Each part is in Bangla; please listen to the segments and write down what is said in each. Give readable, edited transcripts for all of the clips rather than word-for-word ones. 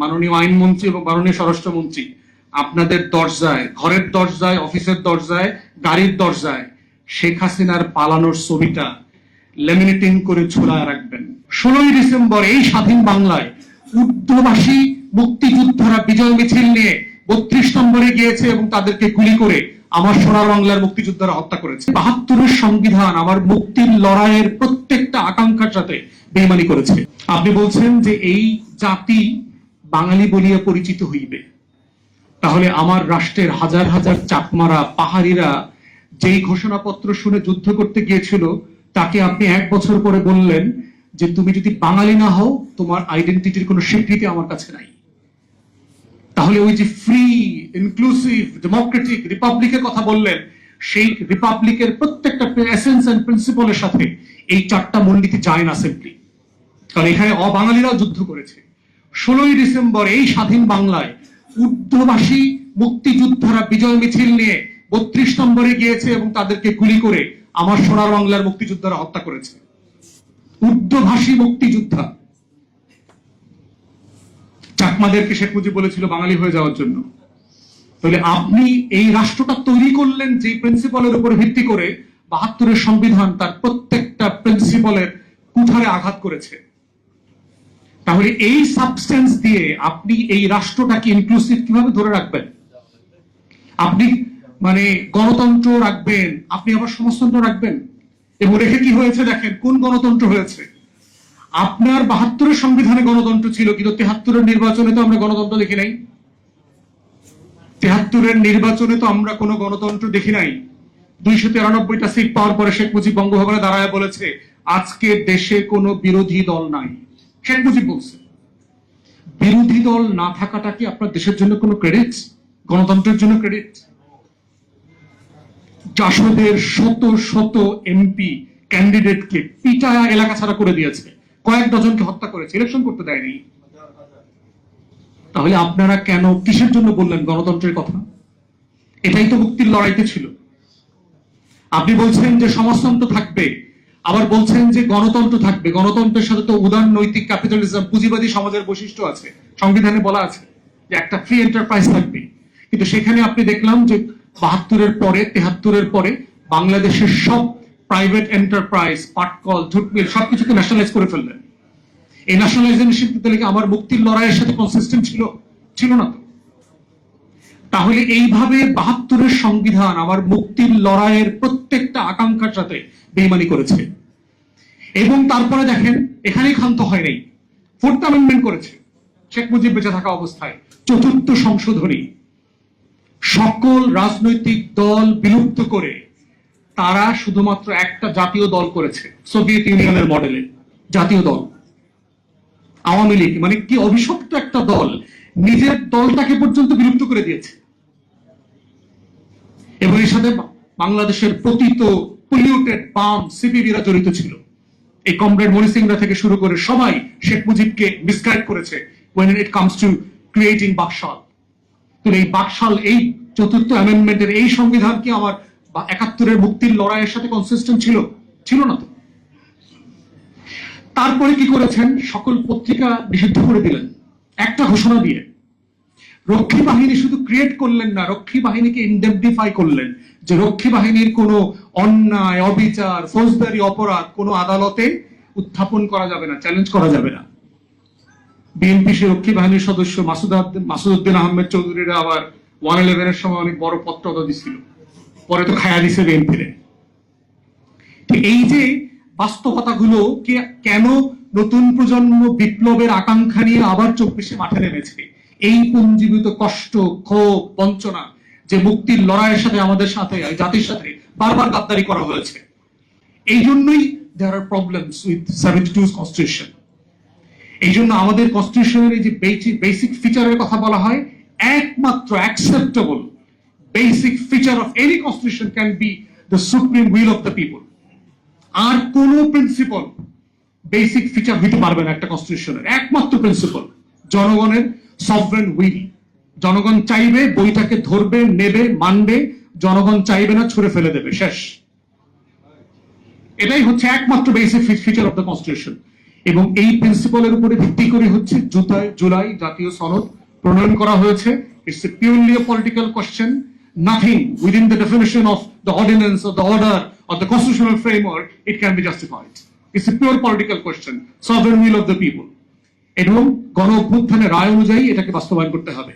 মাননীয় আইনমন্ত্রী এবং মাননীয় স্বরাষ্ট্রমন্ত্রী আপনাদের দরজায়, ঘরের দরজায়, অফিসের দরজায়, গাড়ির দরজায় শেখ হাসিনার পালানোর ছবিটা লেমিনেটিং করে ঝুলায় রাখবেন। 16ই ডিসেম্বর এই স্বাধীন বাংলায় উর্দুভাষী মুক্তিযোদ্ধারা বিজয় মিছিল নিয়ে 32 নম্বরে গিয়েছে এবং তাদেরকে গুলি করে আমার সোনার বাংলার মুক্তিযোদ্ধারা হত্যা করেছে। 72-এর সংবিধান আমার মুক্তির লড়াইয়ের প্রত্যেকটা আকাঙ্ক্ষার সাথে বেইমানি করেছে। আপনি বলছেন যে এই জাতি বাঙালি বলিয়া পরিচিত হইবে, তাহলে আমার রাষ্ট্রের হাজার হাজার চাকমারা পাহাড়িরা যেই ঘোষণাপত্র শুনে যুদ্ধ করতে গিয়েছিল তাকে আপনি 1 বছর পরে বললেন যে তুমি যদি বাঙালি না হও তোমার আইডেন্টিটির কোনো স্বীকৃতি আমার কাছে নাই। তাহলে ওই যে ফ্রি, ইনক্লুসিভ, ডেমোক্রেটিক রিপাবলিকের কথা বললেন, সেই রিপাবলিকের প্রত্যেকটা এসেন্স এন্ড প্রিন্সিপালের সাথে এই 4টা মূলনীতি যায় না সিম্পলি, কারণ এখানে অবাঙালিরাও যুদ্ধ করেছে। 16ই ডিসেম্বর এই স্বাধীন বাংলায় উর্দুভাষী মুক্তিযোদ্ধারা বিজয় মিছিল নিয়ে 32 নম্বরে গিয়েছে এবং তাদেরকে গুলি করে আমার সোনার বাংলার মুক্তিযোদ্ধারা হত্যা করেছে। উর্দুভাষী মুক্তিযোদ্ধা। চাকমাদেরকে শেখ মুজিব বলেছিল বাঙালি হয়ে যাওয়ার জন্য। তাহলে আপনি এই রাষ্ট্রটা তৈরি করলেন যে প্রিন্সিপালের উপর ভিত্তি করে 72-এর সংবিধান তার প্রত্যেকটা প্রিন্সিপালের কুঠারে আঘাত করেছে। তাহলে এই সাবস্টেন্স দিয়ে আপনি এই রাষ্ট্রটাকে ইনক্লুসিভ কিভাবে ধরে রাখবেন? আপনি মানে গণতন্ত্র রাখবেন, আপনি আবার সমাজতন্ত্র রাখবেন, এবং রেখে কি হয়েছে দেখেন, কোন গণতন্ত্র হয়েছে। আপনার 72-এর সংবিধানে গণতন্ত্র ছিল, কিন্তু 73-এর নির্বাচনে তো আমরা গণতন্ত্র দেখি নাই। 73-এর নির্বাচনে তো আমরা কোনো গণতন্ত্র দেখি নাই। 293টা সিট পাওয়ার পরে শেখ মুজিব বঙ্গভবনে দাঁড়ায় বলেছে আজকে দেশে কোনো বিরোধী দল নাই। শেখ মুজিব বলছে বিরোধী দল না থাকাটা কি আপনার দেশের জন্য কোনো ক্রেডিট? গণতন্ত্রের জন্য ক্রেডিট? জাসদের শত শত এমপি ক্যান্ডিডেটকে পিটায়া এলাকা ছাড়া করে দিয়েছে, কয়েক ডজনকে হত্যা করেছে, ইলেকশন করতে দেয়নি। তাহলে আপনারা কেন, কিসের জন্য বললেন গণতন্ত্রের কথা? এটাই তো মুক্তির লড়াইতে ছিল। আপনি বলছেন যে সমাজতন্ত্র থাকবে, আবার বলছেন যে গণতন্ত্র থাকবে। গণতন্ত্রের সাথে তো উদার নৈতিক ক্যাপিটালিজম, পুঁজিবাদী সমাজের বৈশিষ্ট্য আছে, সংবিধানে বলা আছে যে একটা ফ্রি এন্টারপ্রাইজ থাকবে। কিন্তু সেখানে আপনি দেখলাম যে 72-এর পরে, 73-এর পরে বাংলাদেশের সব প্রাইভেট এন্টারপ্রাইজ, পাটকল, জুট মিল সবকিছুকে ন্যাশনালাইজ করে ফেললেন। এই ন্যাশনালাইজেশন তাহলে কি আমার মুক্তির লড়াইয়ের সাথে কনসিস্টেন্ট ছিল? ছিল না তো। তাহলে এইভাবে 72-এর সংবিধান আমার মুক্তির লড়াইয়ের প্রত্যেকটা আকাঙ্ক্ষার সাথে বেইমানি করেছে। এবং তারপরে দেখেন এখানেই ক্ষান্ত হয় নাই, 4th অ্যামেন্ডমেন্ট করেছে শেখ মুজিব বেঁচে থাকা অবস্থায়। 4th সংশোধনী সকল রাজনৈতিক দল বিলুপ্ত করে তারা শুধুমাত্র একটা জাতীয় দল করেছে, সোভিয়েত ইউনিয়নের মডেলে জাতীয় দল আওয়ামী লীগ। মানে কি অভিশপ্ত একটা দল, নিজের দলটাকে পর্যন্ত বিলুপ্ত করে দিয়েছে। এবং এর সাথে বাংলাদেশের পতিত পলিউটেড বাম সিপিবিরা জড়িত ছিল। এই কমরেড মনি সিংরা থেকে শুরু করে সবাই শেখ মুজিবকে মিসগাইড করেছে when it comes to creating Baksal. তো এই বাকশাল, এই 4th অ্যামেন্ডমেন্টের এই সংবিধান কি আমার 71-এর মুক্তির লড়াইয়ের সাথে কনসিস্টেন্ট ছিল? ছিল না তো। তারপরে কি করেছেন, সকল পত্রিকা নিষিদ্ধ করে দিলেন একটা ঘোষণা দিয়ে। রক্ষী বাহিনী শুধু ক্রিয়েট করলেন না, রক্ষী বাহিনীকে ইনডেমনিফাই করলেন যে রক্ষী বাহিনীর কোনো অন্যায়, অবিচার, ফৌজদারি অপরাধ কোনো আদালতে উত্থাপন করা যাবে না, চ্যালেঞ্জ করা যাবে না। বিএনপি সে রক্ষী বাহিনীর সদস্য মাসুদউদ্দিন আহমেদ চৌধুরীরা আবার 111-এর সময় অনেক বড় পত্র দিছিল, পরে তো খায়া দিছে বিএনপিরে। এই যে বাস্তবতাগুলো কেন নতুন প্রজন্ম বিপ্লবের আকাঙ্ক্ষা নিয়ে আবার 24-এ মাঠে নেমেছে, এই পুঞ্জীবিত কষ্ট, ক্ষোভ, বঞ্চনা যে মুক্তির লড়াইয়ের সাথে আমাদের সাথে জাতির সাথে বারবার গাদ্দারি করা হয়েছে, এই জন্যই there are problems with 72's constitution। এই জন্য আমাদের কনস্টিটিউশনের এই যে বেসিক ফিচারের কথা বলা হয়, একমাত্র acceptable basic feature of any constitution can be the supreme will of the people. আর কোন প্রিন্সিপাল বেসিক ফিচার হইতে পারবে না একটা কনস্টিটিউশনের। একমাত্র প্রিন্সিপাল জনগণের সভরেন উইল। জনগণ চাইবে বইটাকে ধরবে, নেবে, মানবে, জনগণ চাইবে না ছুড়ে ফেলে দেবে, শেষ। এটাই হচ্ছে একমাত্র basic feature of the constitution. এবং এই প্রিন্সিপালের উপরে ভিত্তি করে হচ্ছে জুলাই জাতীয় সনদ প্রণয়ন করা হয়েছে। It's a purely a political question. Nothing within the definition of the ordinance or the order or the constitutional framework it can be justified. It's a pure political question, sovereign will of the people. এবং গণ অভ্যুত্থানের রায় অনুযায়ী এটাকে বাস্তবায়ন করতে হবে।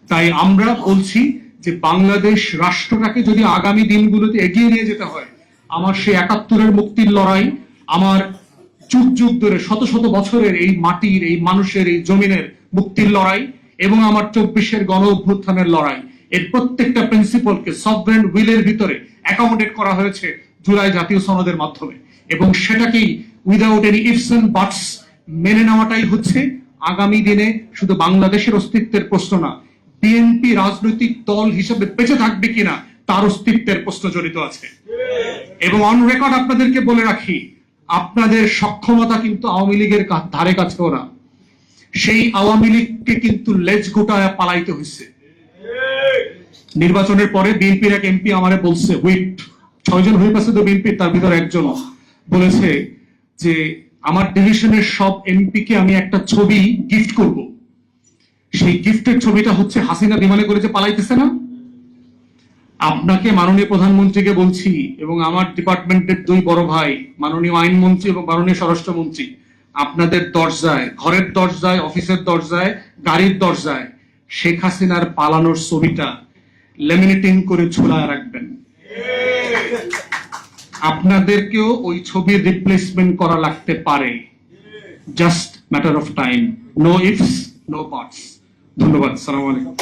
তাই আমরা বলছি যে বাংলাদেশ রাষ্ট্রটাকে যদি আগামী দিনগুলোতে এগিয়ে নিয়ে যেতে হয়, আমার সেই ৭১-এর মুক্তির লড়াই, আমার যুগ যুগ ধরে শত শত বছরের এই মাটির, এই মানুষের, এই জমিনের মুক্তির লড়াই এবং আমার ২৪-এর গণ অভ্যুত্থানের লড়াই, এর প্রত্যেকটা প্রিন্সিপালকে সভরেন উইলের ভিতরে অ্যাকোমোডেট করা হয়েছে জুলাই জাতীয় সনদের মাধ্যমে। এবং সেটাকেই উইদাউট এনি ইফস এন্ড বাটস মেনে নেওয়াটাই হচ্ছে আগামী দিনে শুধু বাংলাদেশের অস্তিত্বের প্রশ্ন না, বিএনপি রাজনৈতিক দল হিসেবে বেঁচে থাকবে কিনা তার অস্তিত্বের প্রশ্ন জড়িত আছে। এবং অন রেকর্ড আপনাদেরকে বলে রাখি, আপনাদের সক্ষমতা কিন্তু আওয়ামী লীগের ধারে কাছেও না। সেই আওয়ামী লীগকে কিন্তু লেজ গোটায় পালাইতে হয়েছে। নির্বাচনের পরে বিএনপির এক এমপি আমারে বলছে, হুইপ ৬ জন হুইপ আছে তো বিএনপির, তার ভিতরে একজন বলেছে যে আমার ডিভিশনের সব এমপিকে আমি একটা ছবি গিফট করব। সেই গিফটের ছবিটা হচ্ছে হাসিনা বিমানে করে যে পালাইতেছে না। আপনাকে মাননীয় প্রধানমন্ত্রীকে বলছি এবং আমার ডিপার্টমেন্টের ২ বড় ভাই মাননীয় আইনমন্ত্রী এবং মাননীয় স্বরাষ্ট্রমন্ত্রী, আপনাদের দরজায়, ঘরের দরজায়, অফিসের দরজায়, গাড়ির দরজায় শেখ হাসিনার পালানোর ছবিটা লেমিনেটিং করে ঝুলায় রাখবেন। আপনাদেরকেও ওই ছবির রিপ্লেসমেন্ট করা লাগতে পারে, just matter of time. No ifs, no buts. ধন্যবাদ। আসসালামু আলাইকুম।